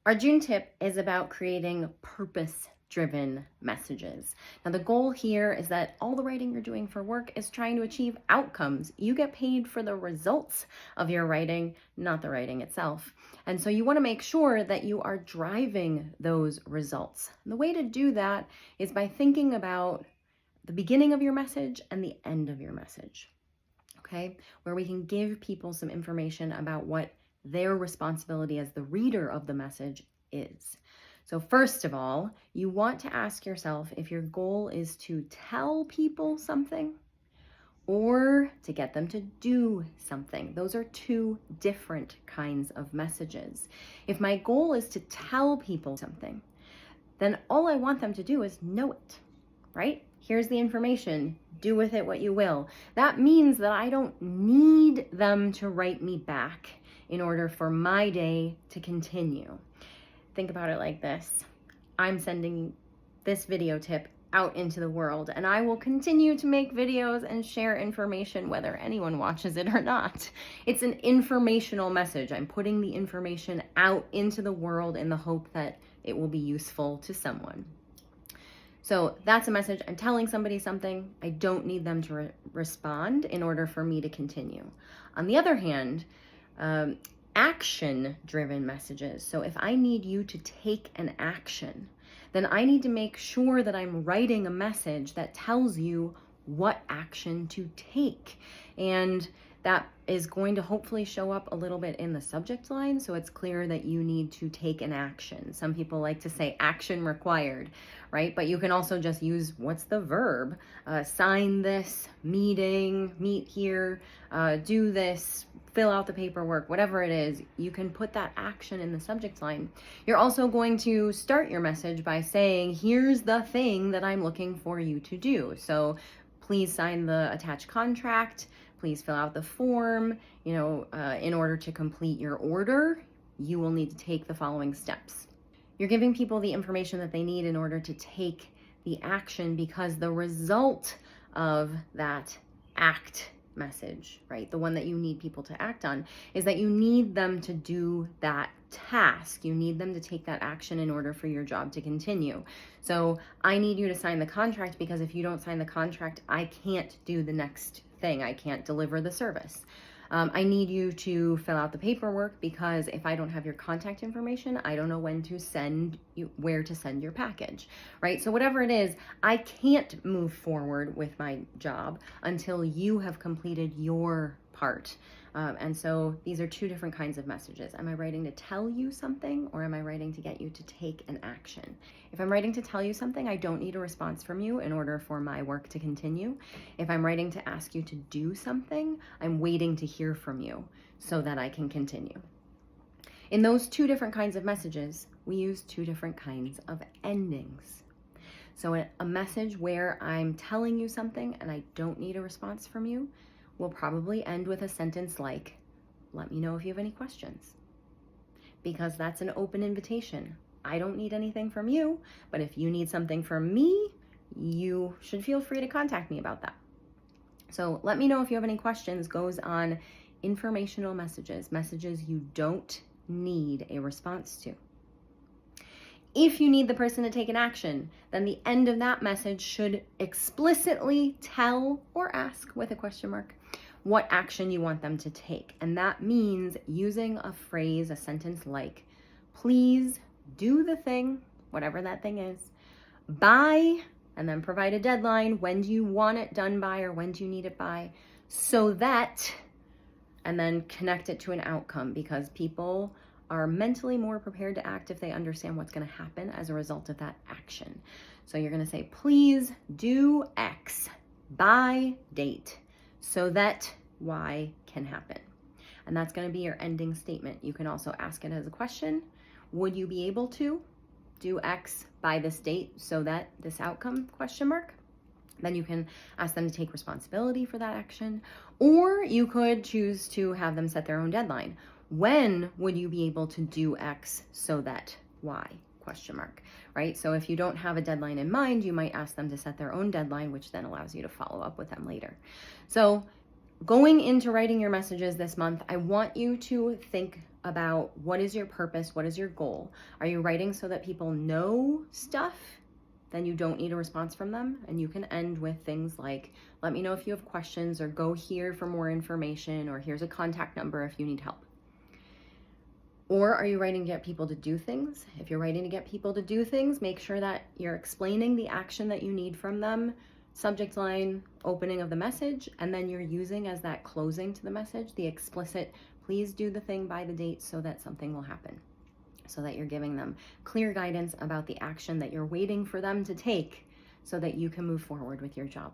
Our June tip is about creating purpose-driven messages. Now, the goal here is that all the writing you're doing for work is trying to achieve outcomes. You get paid for the results of your writing, not the writing itself. And so you want to make sure that you are driving those results. And the way to do that is by thinking about the beginning of your message and the end of your message. Okay, where we can give people some information about what their responsibility as the reader of the message is. So first of all, you want to ask yourself if your goal is to tell people something or to get them to do something. Those are two different kinds of messages. If my goal is to tell people something, then all I want them to do is know it, right? Here's the information, do with it what you will. That means that I don't need them to write me back in order for my day to continue. Think about it like this. I'm sending this video tip out into the world, and I will continue to make videos and share information whether anyone watches it or not. It's an informational message. I'm putting the information out into the world in the hope that it will be useful to someone. So that's a message. I'm telling somebody something. I don't need them to respond in order for me to continue. On the other hand, action-driven messages. So if I need you to take an action, then I need to make sure that I'm writing a message that tells you what action to take. And that is going to hopefully show up a little bit in the subject line, so it's clear that you need to take an action. Some people like to say action required, right? But you can also just use, what's the verb? Sign this, meeting, meet here, do this, fill out the paperwork, whatever it is, you can put that action in the subject line. You're also going to start your message by saying, here's the thing that I'm looking for you to do. So please sign the attached contract. Please fill out the form. In order to complete your order, you will need to take the following steps. You're giving people the information that they need in order to take the action, because the result of that act message, right, the one that you need people to act on, is that you need them to do that task. You need them to take that action in order for your job to continue. So I need you to sign the contract, because if you don't sign the contract, I can't do the next thing. I can't deliver the service. I need you to fill out the paperwork, because if I don't have your contact information, I don't know where to send your package, right? So whatever it is, I can't move forward with my job until you have completed your part. And so these are two different kinds of messages. Am I writing to tell you something, or am I writing to get you to take an action? If I'm writing to tell you something, I don't need a response from you in order for my work to continue. If I'm writing to ask you to do something, I'm waiting to hear from you so that I can continue. In those two different kinds of messages, we use two different kinds of endings. So a message where I'm telling you something and I don't need a response from you will probably end with a sentence like, let me know if you have any questions, because that's an open invitation. I don't need anything from you, but if you need something from me, you should feel free to contact me about that. So let me know if you have any questions goes on informational messages, messages you don't need a response to. If you need the person to take an action, then the end of that message should explicitly tell or ask with a question mark what action you want them to take. And that means using a phrase, a sentence like, please do the thing, whatever that thing is, by, and then provide a deadline. When do you want it done by, or when do you need it by? So that, and then connect it to an outcome, because people are mentally more prepared to act if they understand what's going to happen as a result of that action. So you're going to say, please do X by date so that Y can happen. And that's going to be your ending statement. You can also ask it as a question. Would you be able to do X by this date so that this outcome, question mark? Then you can ask them to take responsibility for that action, or you could choose to have them set their own deadline. When would you be able to do X so that Y, question mark, right? So if you don't have a deadline in mind, you might ask them to set their own deadline, which then allows you to follow up with them later. So going into writing your messages this month, I want you to think about what is your purpose? What is your goal? Are you writing so that people know stuff? Then you don't need a response from them. And you can end with things like, let me know if you have questions, or go here for more information, or here's a contact number if you need help. Or are you writing to get people to do things? If you're writing to get people to do things, make sure that you're explaining the action that you need from them, subject line, opening of the message, and then you're using as that closing to the message, the explicit, please do the thing by the date so that something will happen. So that you're giving them clear guidance about the action that you're waiting for them to take so that you can move forward with your job.